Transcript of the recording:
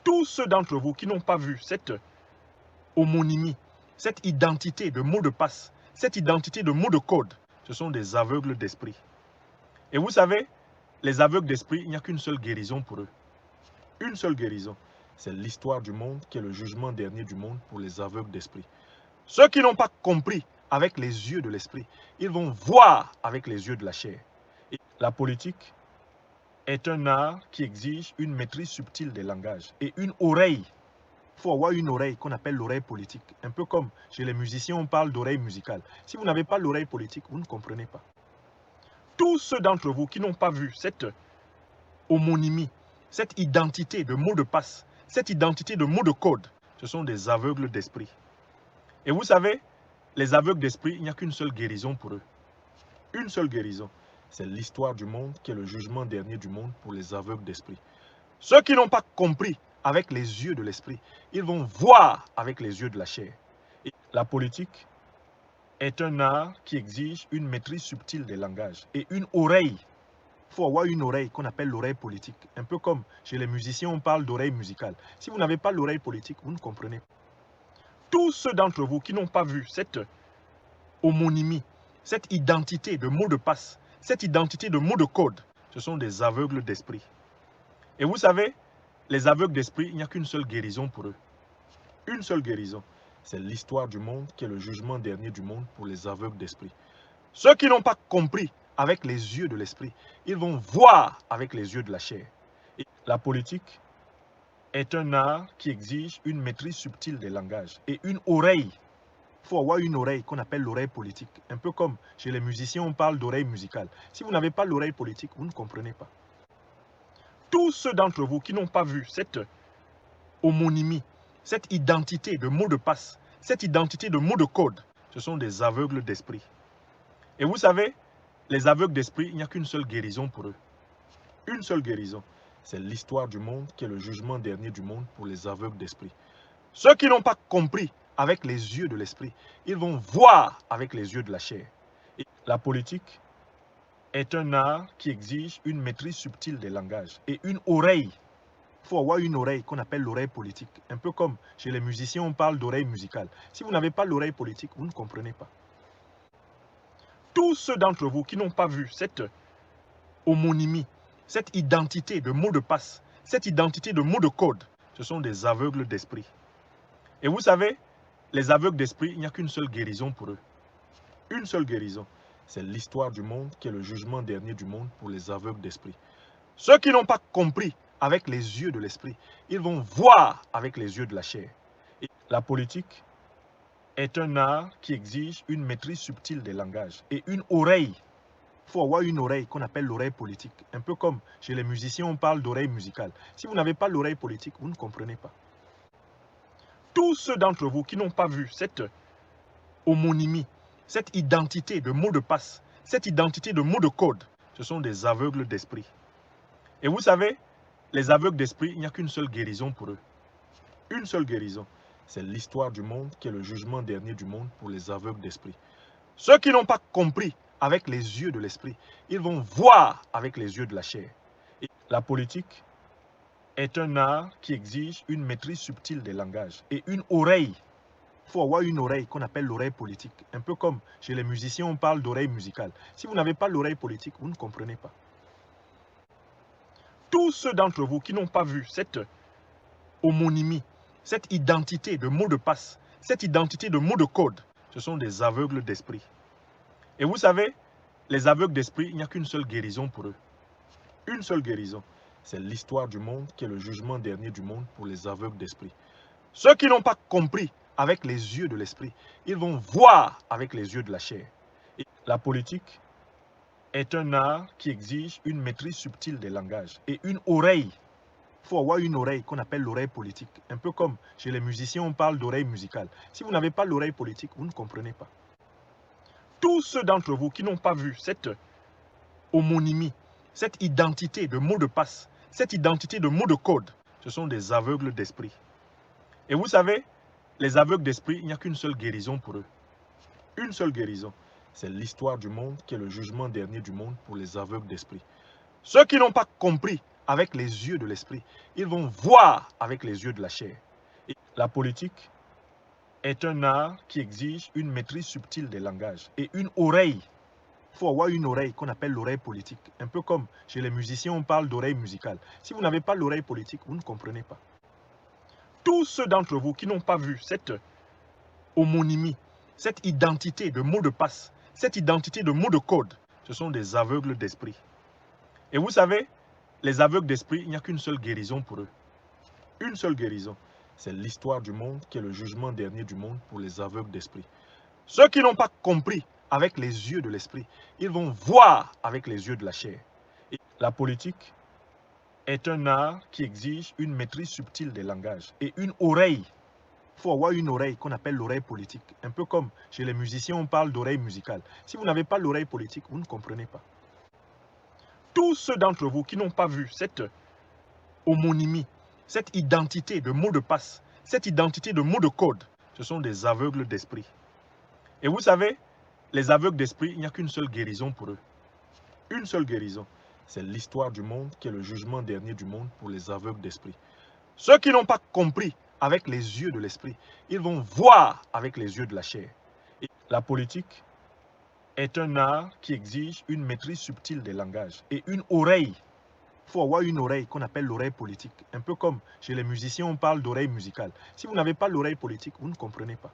Tous ceux d'entre vous qui n'ont pas vu cette homonymie, cette identité de mot de passe, cette identité de mot de code, ce sont des aveugles d'esprit. Et vous savez, les aveugles d'esprit, il n'y a qu'une seule guérison pour eux. Une seule guérison. C'est l'histoire du monde qui est le jugement dernier du monde pour les aveugles d'esprit. Ceux qui n'ont pas compris avec les yeux de l'esprit, ils vont voir avec les yeux de la chair. Et la politique est un art qui exige une maîtrise subtile des langages et une oreille. Il faut avoir une oreille qu'on appelle l'oreille politique. Un peu comme chez les musiciens, on parle d'oreille musicale. Si vous n'avez pas l'oreille politique, vous ne comprenez pas. Tous ceux d'entre vous qui n'ont pas vu cette homonymie, cette identité de mot de passe, cette identité de mot de code, ce sont des aveugles d'esprit. Et vous savez, les aveugles d'esprit, il n'y a qu'une seule guérison pour eux. Une seule guérison. C'est l'histoire du monde qui est le jugement dernier du monde pour les aveugles d'esprit. Ceux qui n'ont pas compris avec les yeux de l'esprit, ils vont voir avec les yeux de la chair. Et la politique est un art qui exige une maîtrise subtile des langages et une oreille. Il faut avoir une oreille qu'on appelle l'oreille politique. Un peu comme chez les musiciens, on parle d'oreille musicale. Si vous n'avez pas l'oreille politique, vous ne comprenez pas. Tous ceux d'entre vous qui n'ont pas vu cette homonymie, cette identité de mot de passe, cette identité de mot de code, ce sont des aveugles d'esprit. Et vous savez, les aveugles d'esprit, il n'y a qu'une seule guérison pour eux. Une seule guérison. C'est l'histoire du monde qui est le jugement dernier du monde pour les aveugles d'esprit. Ceux qui n'ont pas compris avec les yeux de l'esprit, ils vont voir avec les yeux de la chair. Et la politique est un art qui exige une maîtrise subtile des langages et une oreille. Il faut avoir une oreille qu'on appelle l'oreille politique. Un peu comme chez les musiciens, on parle d'oreille musicale. Si vous n'avez pas l'oreille politique, vous ne comprenez pas. Tous ceux d'entre vous qui n'ont pas vu cette homonymie, cette identité de mot de passe, cette identité de mot de code, ce sont des aveugles d'esprit. Et vous savez, les aveugles d'esprit, il n'y a qu'une seule guérison pour eux. Une seule guérison. C'est l'histoire du monde qui est le jugement dernier du monde pour les aveugles d'esprit. Ceux qui n'ont pas compris avec les yeux de l'esprit, ils vont voir avec les yeux de la chair. Et la politique est un art qui exige une maîtrise subtile des langages et une oreille. Il faut avoir une oreille qu'on appelle l'oreille politique. Un peu comme chez les musiciens, on parle d'oreille musicale. Si vous n'avez pas l'oreille politique, vous ne comprenez pas. Tous ceux d'entre vous qui n'ont pas vu cette homonymie, cette identité de mot de passe, cette identité de mot de code, ce sont des aveugles d'esprit. Et vous savez, les aveugles d'esprit, il n'y a qu'une seule guérison pour eux. Une seule guérison. C'est l'histoire du monde qui est le jugement dernier du monde pour les aveugles d'esprit. Ceux qui n'ont pas compris avec les yeux de l'esprit, ils vont voir avec les yeux de la chair. Et la politique est un art qui exige une maîtrise subtile des langages et une oreille. Il faut avoir une oreille qu'on appelle l'oreille politique. Un peu comme chez les musiciens, on parle d'oreille musicale. Si vous n'avez pas l'oreille politique, vous ne comprenez pas. Tous ceux d'entre vous qui n'ont pas vu cette homonymie, cette identité de mot de passe, cette identité de mot de code, ce sont des aveugles d'esprit. Et vous savez, les aveugles d'esprit, il n'y a qu'une seule guérison pour eux. Une seule guérison. C'est l'histoire du monde qui est le jugement dernier du monde pour les aveugles d'esprit. Ceux qui n'ont pas compris avec les yeux de l'esprit, ils vont voir avec les yeux de la chair. Et la politique est un art qui exige une maîtrise subtile des langages et une oreille. Il faut avoir une oreille qu'on appelle l'oreille politique. Un peu comme chez les musiciens, on parle d'oreille musicale. Si vous n'avez pas l'oreille politique, vous ne comprenez pas. Tous ceux d'entre vous qui n'ont pas vu cette homonymie, cette identité de mot de passe, cette identité de mot de code, ce sont des aveugles d'esprit. Et vous savez, les aveugles d'esprit, il n'y a qu'une seule guérison pour eux. Une seule guérison. C'est l'histoire du monde qui est le jugement dernier du monde pour les aveugles d'esprit. Ceux qui n'ont pas compris avec les yeux de l'esprit, ils vont voir avec les yeux de la chair. Et la politique est un art qui exige une maîtrise subtile des langages et une oreille. Il faut avoir une oreille qu'on appelle l'oreille politique. Un peu comme chez les musiciens, on parle d'oreille musicale. Si vous n'avez pas l'oreille politique, vous ne comprenez pas. Tous ceux d'entre vous qui n'ont pas vu cette homonymie, cette identité de mot de passe, cette identité de mot de code, ce sont des aveugles d'esprit. Et vous savez, les aveugles d'esprit, il n'y a qu'une seule guérison pour eux. Une seule guérison. C'est l'histoire du monde qui est le jugement dernier du monde pour les aveugles d'esprit. Ceux qui n'ont pas compris avec les yeux de l'esprit. Ils vont voir avec les yeux de la chair. Et la politique est un art qui exige une maîtrise subtile des langages et une oreille. Il faut avoir une oreille qu'on appelle l'oreille politique. Un peu comme chez les musiciens, on parle d'oreille musicale. Si vous n'avez pas l'oreille politique, vous ne comprenez pas. Tous ceux d'entre vous qui n'ont pas vu cette homonymie, cette identité de mot de passe, cette identité de mot de code, ce sont des aveugles d'esprit. Et vous savez, les aveugles d'esprit, il n'y a qu'une seule guérison pour eux. Une seule guérison. C'est l'histoire du monde qui est le jugement dernier du monde pour les aveugles d'esprit. Ceux qui n'ont pas compris avec les yeux de l'esprit, ils vont voir avec les yeux de la chair. Et la politique est un art qui exige une maîtrise subtile des langages et une oreille. Il faut avoir une oreille qu'on appelle l'oreille politique. Un peu comme chez les musiciens, on parle d'oreille musicale. Si vous n'avez pas l'oreille politique, vous ne comprenez pas. Tous ceux d'entre vous qui n'ont pas vu cette homonymie, cette identité de mot de passe, cette identité de mot de code, ce sont des aveugles d'esprit. Et vous savez, les aveugles d'esprit, il n'y a qu'une seule guérison pour eux. Une seule guérison. C'est l'histoire du monde qui est le jugement dernier du monde pour les aveugles d'esprit. Ceux qui n'ont pas compris avec les yeux de l'esprit, ils vont voir avec les yeux de la chair. Et la politique est un art qui exige une maîtrise subtile des langages et une oreille. Il faut avoir une oreille qu'on appelle l'oreille politique. Un peu comme chez les musiciens, on parle d'oreille musicale. Si vous n'avez pas l'oreille politique, vous ne comprenez pas.